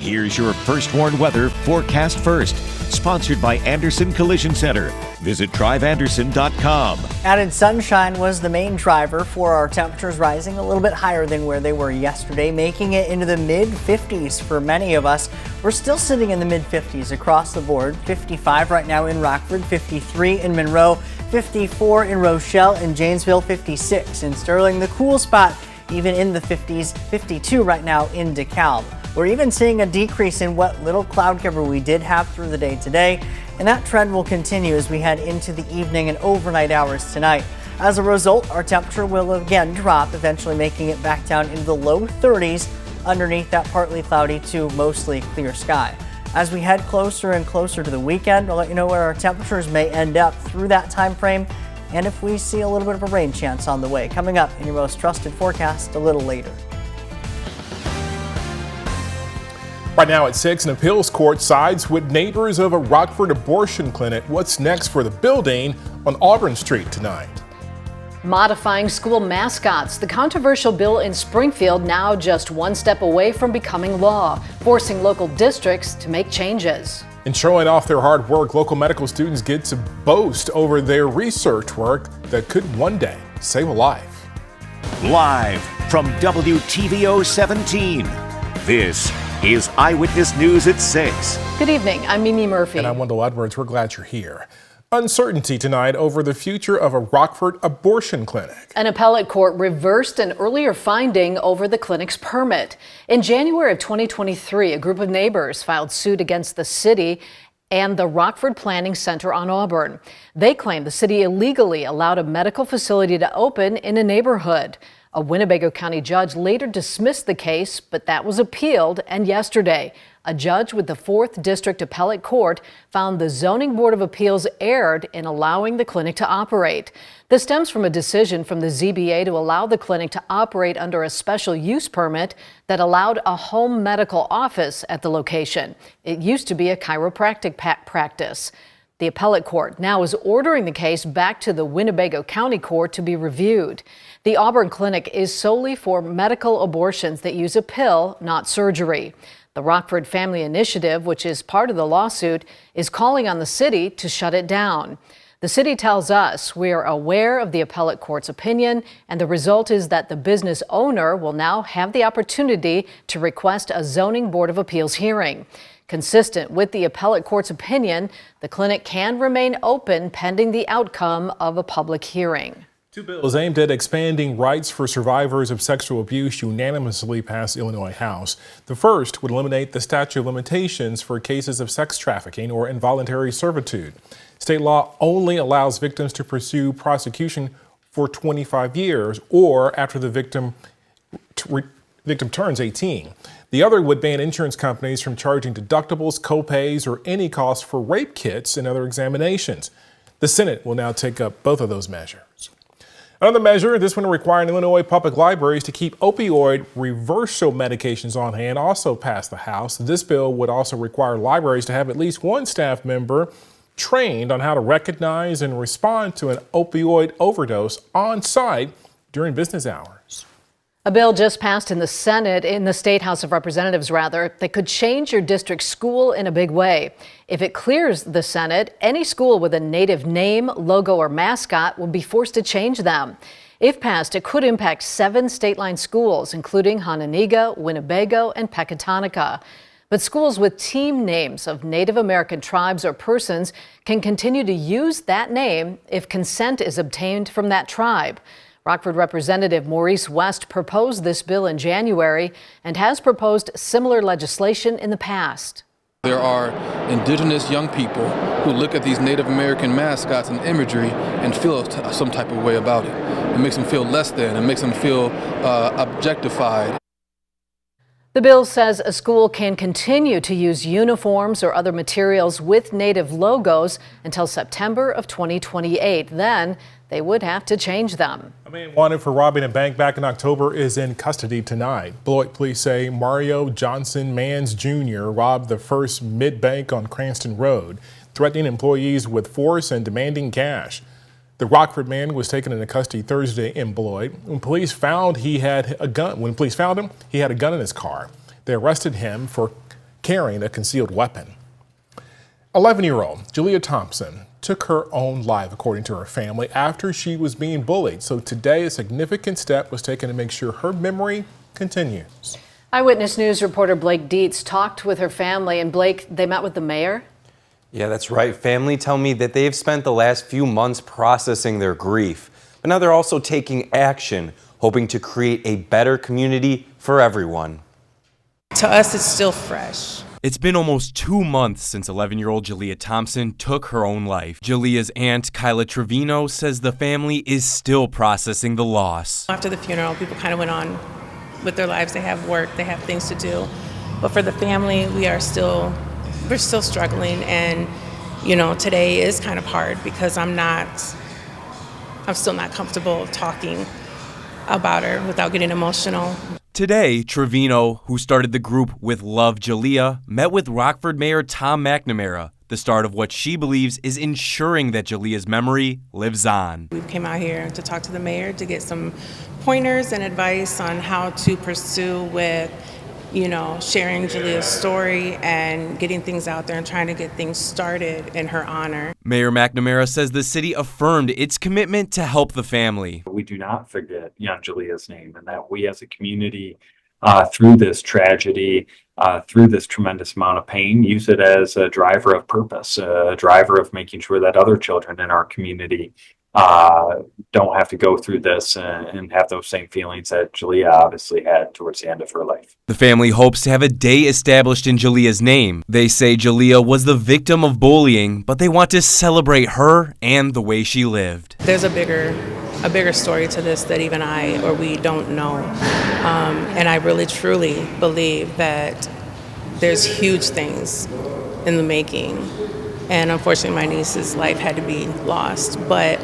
Here's your First Warn Weather forecast first. Sponsored by Anderson Collision Center. Visit driveanderson.com. Added sunshine was the main driver for our temperatures rising a little bit higher than where they were yesterday, making it into the mid-50s for many of us. We're still sitting in the mid-50s across the board. 55 right now in Rockford, 53 in Monroe, 54 in Rochelle, and Janesville, 56 in Sterling. The cool spot even in the 50s, 52 right now in DeKalb. We're even seeing a decrease in what little cloud cover we did have through the day today, and that trend will continue as we head into the evening and overnight hours tonight. As a result, our temperature will again drop, eventually making it back down into the low 30s underneath that partly cloudy to mostly clear sky. As we head closer and closer to the weekend, I'll let you know where our temperatures may end up through that time frame, and if we see a little bit of a rain chance on the way. Coming up in your most trusted forecast a little later. Right now at 6, an appeals court sides with neighbors of a Rockford abortion clinic. What's next for the building on Auburn Street tonight? Modifying school mascots. The controversial bill in Springfield now just one step away from becoming law, forcing local districts to make changes. And showing off their hard work, local medical students get to boast over their research work that could one day save a life. Live from WTVO 17, this is Eyewitness News at 6. Good evening, I'm Mimi Murphy. And I'm Wendell Edwards. We're glad you're here. Uncertainty tonight over the future of a Rockford abortion clinic. An appellate court reversed an earlier finding over the clinic's permit. In January of 2023, a group of neighbors filed suit against the city and the Rockford Planning Center on Auburn. They claim the city illegally allowed a medical facility to open in a neighborhood. A Winnebago County judge later dismissed the case, but that was appealed, and yesterday, a judge with the 4th District Appellate Court found the Zoning Board of Appeals erred in allowing the clinic to operate. This stems from a decision from the ZBA to allow the clinic to operate under a special use permit that allowed a home medical office at the location. It used to be a chiropractic practice. The appellate court now is ordering the case back to the Winnebago County Court to be reviewed. The Auburn Clinic is solely for medical abortions that use a pill, not surgery. The Rockford Family Initiative, which is part of the lawsuit, is calling on the city to shut it down. The city tells us we are aware of the appellate court's opinion, and the result is that the business owner will now have the opportunity to request a Zoning Board of Appeals hearing. Consistent with the appellate court's opinion, the clinic can remain open pending the outcome of a public hearing. 2 bills aimed at expanding rights for survivors of sexual abuse unanimously passed the Illinois House. The first would eliminate the statute of limitations for cases of sex trafficking or involuntary servitude. State law only allows victims to pursue prosecution for 25 years or after the victim turns 18. The other would ban insurance companies from charging deductibles, copays, or any costs for rape kits and other examinations. The Senate will now take up both of those measures. Another measure, this one requiring Illinois public libraries to keep opioid reversal medications on hand, also passed the House. This bill would also require libraries to have at least one staff member trained on how to recognize and respond to an opioid overdose on site during business hours. A bill just passed in the Senate, in the State House of Representatives, that could change your district's school in a big way. If it clears the Senate, any school with a native name, logo, or mascot will be forced to change them. If passed, it could impact 7 state-line schools, including Hononegah, Winnebago, and Pecatonica. But schools with team names of Native American tribes or persons can continue to use that name if consent is obtained from that tribe. Rockford Representative Maurice West proposed this bill in January and has proposed similar legislation in the past. There are indigenous young people who look at these Native American mascots and imagery and feel some type of way about it. It makes them feel less than, it makes them feel objectified. The bill says a school can continue to use uniforms or other materials with Native logos until September of 2028. Then they would have to change them. A man wanted for robbing a bank back in October is in custody tonight. Beloit police say Mario Johnson Mans Jr. robbed the First Mid-Bank on Cranston Road, threatening employees with force and demanding cash. The Rockford man was taken into custody Thursday in Beloit. When police found him, he had a gun in his car. They arrested him for carrying a concealed weapon. 11-year-old Jalyah Thompson took her own life, according to her family, after she was being bullied. So today, a significant step was taken to make sure her memory continues. Eyewitness News reporter Blake Dietz talked with her family, and Blake, they met with the mayor. Yeah, that's right. Family tell me that they've spent the last few months processing their grief, but now they're also taking action, hoping to create a better community for everyone. To us, it's still fresh. It's been almost 2 months since 11-year-old Jalyah Thompson took her own life. Jalyah's aunt, Kyla Trevino, says the family is still processing the loss. After the funeral, people kind of went on with their lives. They have work, they have things to do. But for the family, we're still struggling. And, you know, today is kind of hard because I'm still not comfortable talking about her without getting emotional. Today, Trevino, who started the group with Love Jalyah, met with Rockford Mayor Tom McNamara, the start of what she believes is ensuring that Jalyah's memory lives on. We came out here to talk to the mayor to get some pointers and advice on how to pursue with, you know, sharing Jalyah's story and getting things out there and trying to get things started in her honor. Mayor McNamara says the city affirmed its commitment to help the family. We do not forget young Jalyah's name, and that we as a community, through this tragedy, through this tremendous amount of pain, use it as a driver of purpose, a driver of making sure that other children in our community don't have to go through this and have those same feelings that Jalyah obviously had towards the end of her life. The family hopes to have a day established in Jalyah's name. They say Jalyah was the victim of bullying, but they want to celebrate her and the way she lived. There's a bigger story to this that even we don't know. And I really, truly believe that there's huge things in the making. And unfortunately, my niece's life had to be lost. But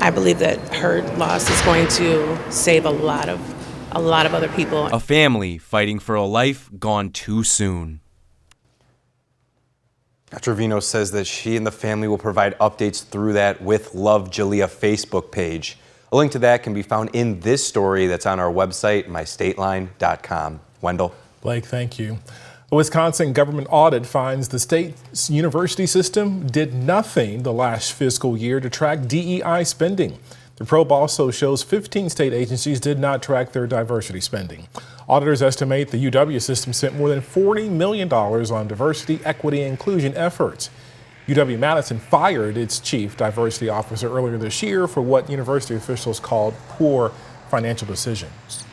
I believe that her loss is going to save a lot of other people. A family fighting for a life gone too soon. Trevino says that she and the family will provide updates through that with Love Jalyah Facebook page. A link to that can be found in this story that's on our website, mystateline.com. Wendell. Blake, thank you. A Wisconsin government audit finds the state's university system did nothing the last fiscal year to track DEI spending. The probe also shows 15 state agencies did not track their diversity spending. Auditors estimate the UW system spent more than $40 million on diversity, equity, and inclusion efforts. UW-Madison fired its chief diversity officer earlier this year for what university officials called poor financial decisions.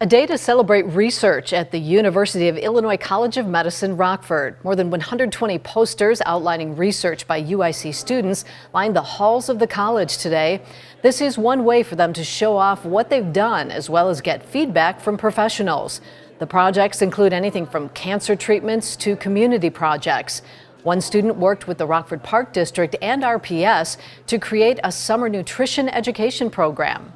A day to celebrate research at the University of Illinois College of Medicine, Rockford. More than 120 posters outlining research by UIC students lined the halls of the college today. This is one way for them to show off what they've done, as well as get feedback from professionals. The projects include anything from cancer treatments to community projects. One student worked with the Rockford Park District and RPS to create a summer nutrition education program.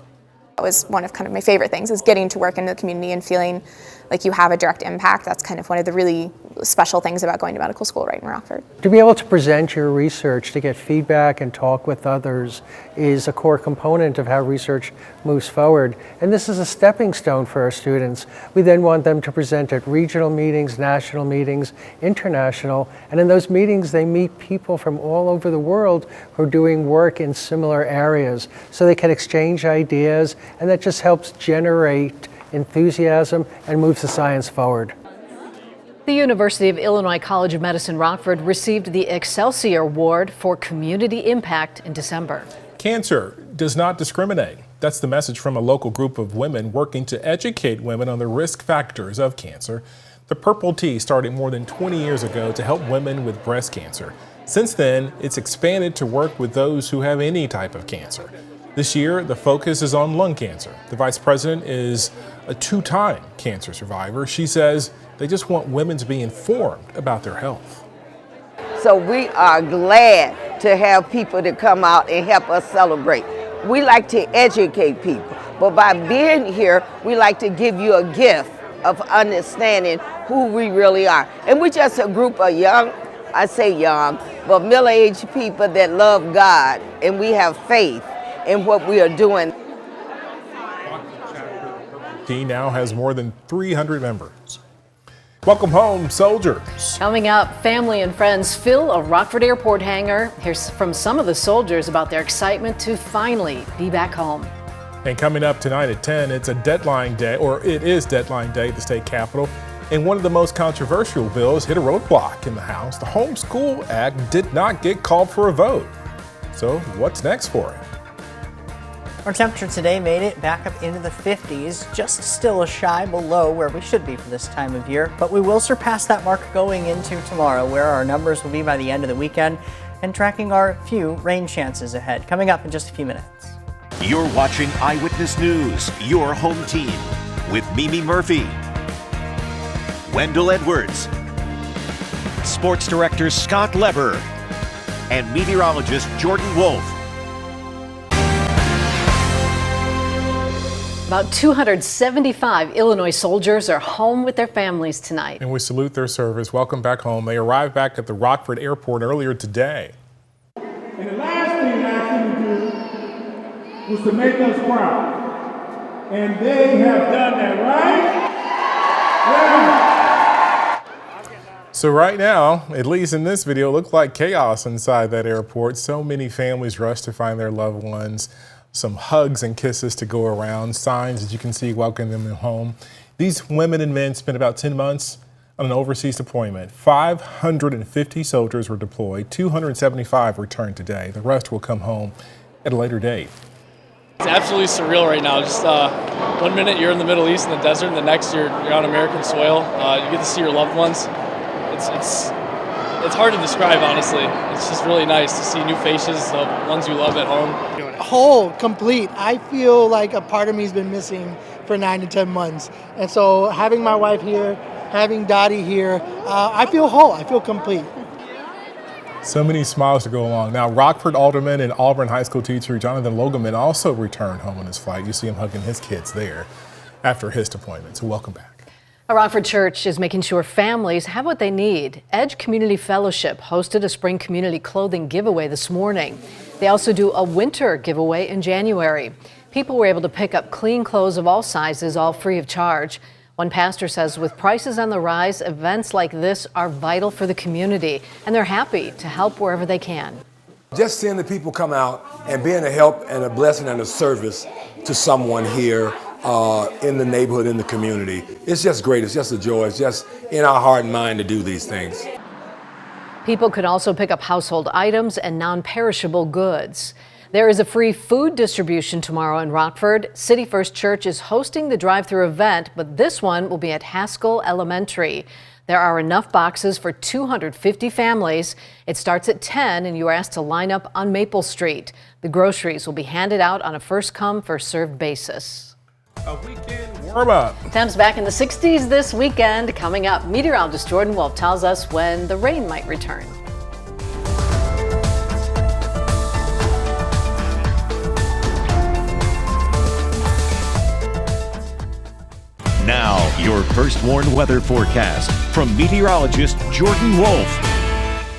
That was one of kind of my favorite things, is getting to work in the community and feeling like you have a direct impact. That's kind of one of the really special things about going to medical school right in Rockford. To be able to present your research, to get feedback and talk with others is a core component of how research moves forward. And this is a stepping stone for our students. We then want them to present at regional meetings, national meetings, international, and in those meetings they meet people from all over the world who are doing work in similar areas, so they can exchange ideas, and that just helps generate enthusiasm and moves the science forward. The University of Illinois College of Medicine Rockford received the Excelsior Award for Community Impact in December. Cancer does not discriminate. That's the message from a local group of women working to educate women on the risk factors of cancer. The Purple Tea started more than 20 years ago to help women with breast cancer. Since then, it's expanded to work with those who have any type of cancer. This year, the focus is on lung cancer. The vice president is a two-time cancer survivor. She says they just want women to be informed about their health. So we are glad to have people to come out and help us celebrate. We like to educate people, but by being here, we like to give you a gift of understanding who we really are. And we're just a group of young, I say young, but middle-aged people that love God, and we have faith in what we are doing. He now has more than 300 members. Welcome home, soldiers. Coming up, family and friends fill a Rockford Airport hangar. Here's from some of the soldiers about their excitement to finally be back home. And coming up tonight at 10, it's a deadline day, or it is deadline day at the state capitol. And one of the most controversial bills hit a roadblock in the House. The Homeschool Act did not get called for a vote. So what's next for it? Our temperature today made it back up into the 50s, just still a shy below where we should be for this time of year. But we will surpass that mark going into tomorrow, where our numbers will be by the end of the weekend, and tracking our few rain chances ahead. Coming up in just a few minutes. You're watching Eyewitness News, your home team, with Mimi Murphy, Wendell Edwards, Sports Director Scott Leber, and meteorologist Jordan Wolf. About 275 Illinois soldiers are home with their families tonight. And we salute their service. Welcome back home. They arrived back at the Rockford Airport earlier today. And the last thing I asked them to do was to make us proud. And they have done that, right? Yeah. So right now, at least in this video, it looked like chaos inside that airport. So many families rushed to find their loved ones. Some hugs and kisses to go around, signs as you can see welcoming them home. These women and men spent about 10 months on an overseas deployment. 550 soldiers were deployed, 275 returned today. The rest will come home at a later date. It's absolutely surreal right now. Just 1 minute you're in the Middle East in the desert, and the next you're on American soil. You get to see your loved ones. It's hard to describe, honestly. It's just really nice to see new faces of ones you love at home. Whole, complete. I feel like a part of me has been missing for 9 to 10 months. And so having my wife here, having Dottie here, I feel whole, I feel complete. So many smiles to go along. Now, Rockford Alderman and Auburn High School teacher Jonathan Logeman also returned home on his flight. You see him hugging his kids there after his deployment. So welcome back. A Rockford church is making sure families have what they need. Edge Community Fellowship hosted a spring community clothing giveaway this morning. They also do a winter giveaway in January. People were able to pick up clean clothes of all sizes, all free of charge. One pastor says with prices on the rise, events like this are vital for the community, and they're happy to help wherever they can. Just seeing the people come out and being a help and a blessing and a service to someone here in the neighborhood, in the community. It's just great. It's just a joy. It's just in our heart and mind to do these things. People could also pick up household items and non-perishable goods. There is a free food distribution tomorrow in Rockford. City First Church is hosting the drive-through event, but this one will be at Haskell Elementary. There are enough boxes for 250 families. It starts at 10 and you are asked to line up on Maple Street. The groceries will be handed out on a first-come, first-served basis. A weekend warm-up. Temps back in the 60s this weekend. Coming up, meteorologist Jordan Wolf tells us when the rain might return. Now, your first warned weather forecast from meteorologist Jordan Wolf.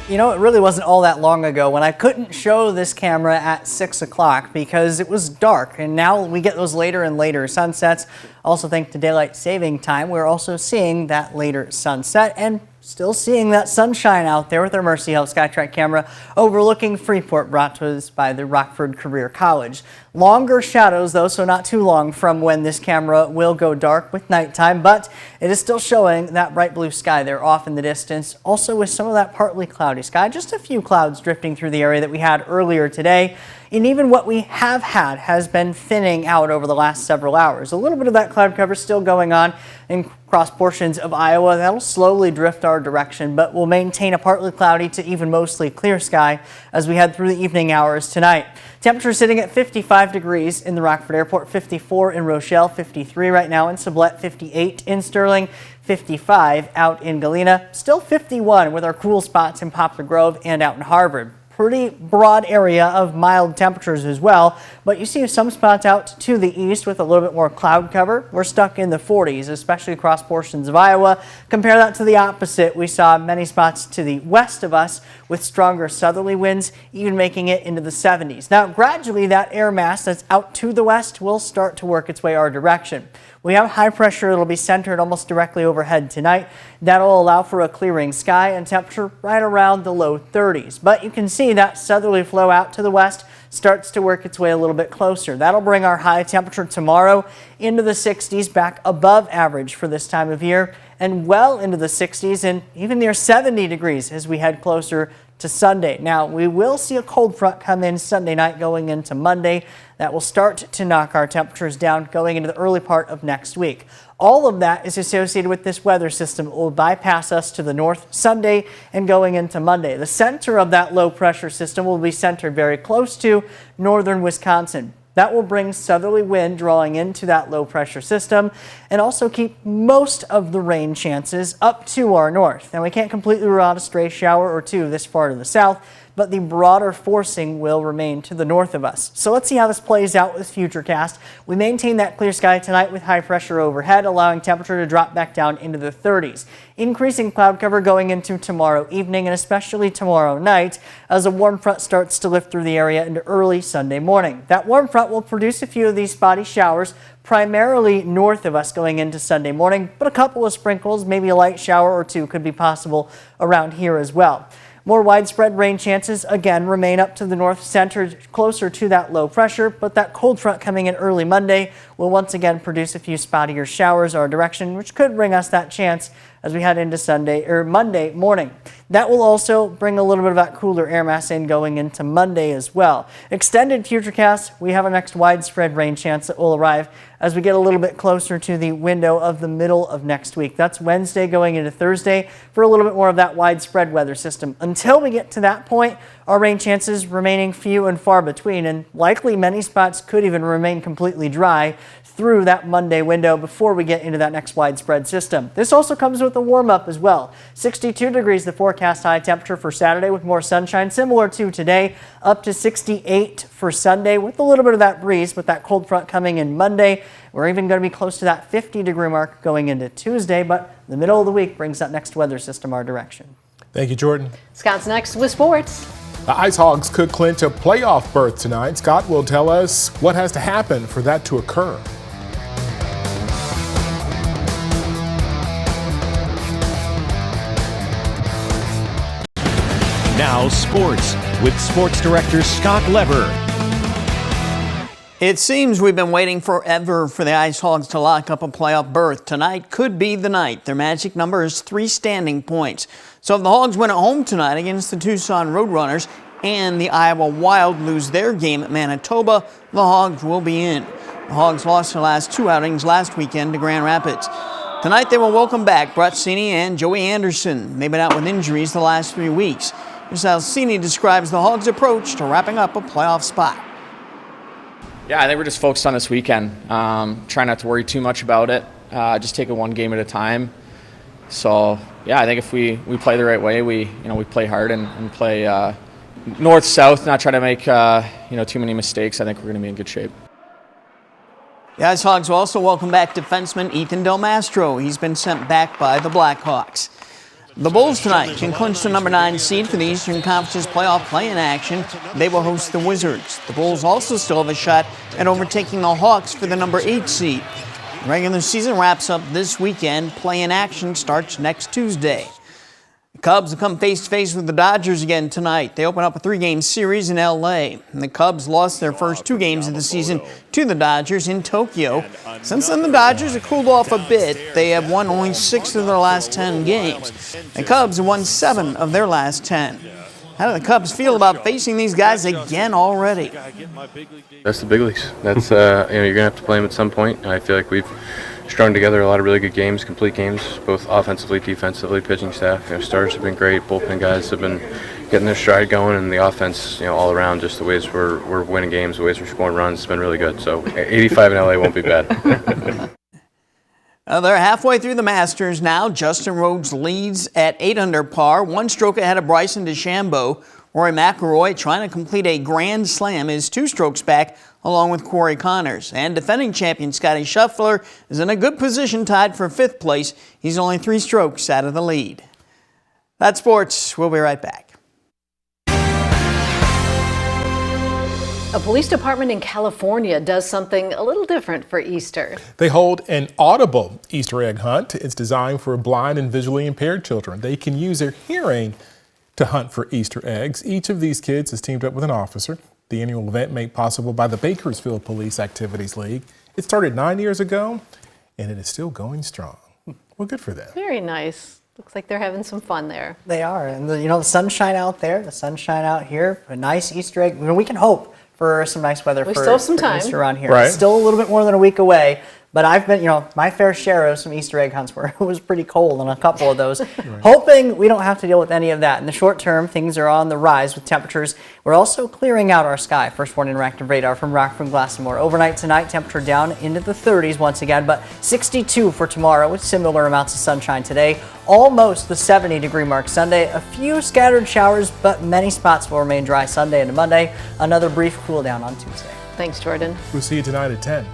You know, it really wasn't all that long ago when I couldn't show this camera at 6 o'clock because it was dark, and now we get those later and later sunsets. Also, thanks to daylight saving time, we're also seeing that later sunset and still seeing that sunshine out there with our Mercy Health SkyTrack camera overlooking Freeport, brought to us by the Rockford Career College. Longer shadows though, so not too long from when this camera will go dark with nighttime, but it is still showing that bright blue sky there off in the distance, also with some of that partly cloudy sky. Just a few clouds drifting through the area that we had earlier today. And even what we have had has been thinning out over the last several hours. A little bit of that cloud cover still going on in across portions of Iowa. That'll slowly drift our direction, but we'll maintain a partly cloudy to even mostly clear sky as we head through the evening hours tonight. Temperature sitting at 55 degrees in the Rockford Airport, 54 in Rochelle, 53 right now in Sublette, 58 in Sterling, 55 out in Galena, still 51 with our cool spots in Poplar Grove and out in Harvard. Pretty broad area of mild temperatures as well, but you see some spots out to the east with a little bit more cloud cover. We're stuck in the 40s, especially across portions of Iowa. Compare that to the opposite. We saw many spots to the west of us with stronger southerly winds, even making it into the 70s. Now, gradually that air mass that's out to the west will start to work its way our direction. We have high pressure that'll be centered almost directly overhead tonight. That'll allow for a clearing sky and temperature right around the low 30s. But you can see that southerly flow out to the west starts to work its way a little bit closer. That'll bring our high temperature tomorrow into the 60s, back above average for this time of year, and well into the 60s and even near 70 degrees as we head closer to Sunday. Now, we will see a cold front come in Sunday night going into Monday. That will start to knock our temperatures down going into the early part of next week. All of that is associated with this weather system. It will bypass us to the north Sunday and going into Monday. The center of that low pressure system will be centered very close to northern Wisconsin. That will bring southerly wind drawing into that low pressure system and also keep most of the rain chances up to our north. Now, we can't completely rule out a stray shower or two this far to the south, but the broader forcing will remain to the north of us. So let's see how this plays out with Futurecast. We maintain that clear sky tonight with high pressure overhead, allowing temperature to drop back down into the 30s. Increasing cloud cover going into tomorrow evening and especially tomorrow night as a warm front starts to lift through the area into early Sunday morning. That warm front will produce a few of these spotty showers, primarily north of us going into Sunday morning, but a couple of sprinkles, maybe a light shower or two could be possible around here as well. More widespread rain chances again remain up to the north, centered closer to that low pressure, but that cold front coming in early Monday will once again produce a few spottier showers our direction, which could bring us that chance as we head into Monday morning. That will also bring a little bit of that cooler air mass in going into Monday as well. Extended Futurecast, we have a next widespread rain chance that will arrive as we get a little bit closer to the window of the middle of next week. That's Wednesday going into Thursday for a little bit more of that widespread weather system. Until we get to that point, our rain chances remaining few and far between, and likely many spots could even remain completely dry through that Monday window before we get into that next widespread system. This also comes with a warm-up as well. 62 degrees the forecast high temperature for Saturday with more sunshine, similar to today, up to 68 for Sunday with a little bit of that breeze with that cold front coming in Monday. We're even going to be close to that 50-degree mark going into Tuesday, but the middle of the week brings that next weather system our direction. Thank you, Jordan. Scott's next with sports. The Ice Hogs could clinch a playoff berth tonight. Scott will tell us what has to happen for that to occur. Now sports with sports director Scott Lever. It seems we've been waiting forever for the Ice Hogs to lock up a playoff berth. Tonight could be the night. Their magic number is 3 standing points. So if the Hogs win at home tonight against the Tucson Roadrunners and the Iowa Wild lose their game at Manitoba, the Hogs will be in. The Hogs lost their last 2 outings last weekend to Grand Rapids. Tonight they will welcome back Brett Cini and Joey Anderson. They've been out with injuries the last 3 weeks. Here's how Cini describes the Hogs' approach to wrapping up a playoff spot. Yeah, I think we're just focused on this weekend. Try not to worry too much about it. Just take it one game at a time. So, yeah, I think if we play the right way, we play hard and play north-south, not try to make too many mistakes, I think we're going to be in good shape. The Ice Hogs will also welcome back defenseman Ethan Del Mastro. He's been sent back by the Blackhawks. The Bulls tonight can clinch the number 9 seed for the Eastern Conference's playoff play-in action. They will host the Wizards. The Bulls also still have a shot at overtaking the Hawks for the number 8 seed. The regular season wraps up this weekend. Play-in action starts next Tuesday. The Cubs will come face-to-face with the Dodgers again tonight. They open up a 3-game series in L.A. And the Cubs lost their first 2 games of the season to the Dodgers in Tokyo. Since then, the Dodgers have cooled off a bit. They have won only 6 of their last 10 games. The Cubs have won 7 of their last 10. How do the Cubs feel about facing these guys again already? That's the big leagues. That's you're going to have to play them at some point. I feel like we've strung together a lot of really good games, complete games, both offensively, defensively, pitching staff. Starters have been great, bullpen guys have been getting their stride going, and the offense, all around, just the ways we're winning games, the ways we're scoring runs, it's been really good. So 85 in LA won't be bad. They're halfway through the Masters now. Justin Rhodes leads at 8 under par, 1 stroke ahead of Bryson DeChambeau. Rory McIlroy, trying to complete a Grand Slam, is 2 strokes back, along with Corey Connors. And defending champion Scotty Scheffler is in a good position, tied for 5th place. He's only 3 strokes out of the lead. That's sports. We'll be right back. A police department in California does something a little different for Easter. They hold an audible Easter egg hunt. It's designed for blind and visually impaired children. They can use their hearing to hunt for Easter eggs. Each of these kids is teamed up with an officer. The annual event made possible by the Bakersfield Police Activities League. It started 9 years ago, and it is still going strong. Well, good for them. Very nice. Looks like they're having some fun there. They are. And the sunshine out there, the sunshine out here, a nice Easter egg. We can hope for some nice weather for Easter around here. Right. It's still a little bit more than a week away, but I've been, my fair share of some Easter egg hunts where it was pretty cold on a couple of those. Hoping we don't have to deal with any of that. In the short term, things are on the rise with temperatures. We're also clearing out our sky. First Warning Interactive Radar from Rockford, Glass and More. Overnight tonight, temperature down into the 30s once again, but 62 for tomorrow with similar amounts of sunshine today. Almost the 70-degree mark Sunday. A few scattered showers, but many spots will remain dry Sunday into Monday. Another brief cool down on Tuesday. Thanks, Jordan. We'll see you tonight at 10.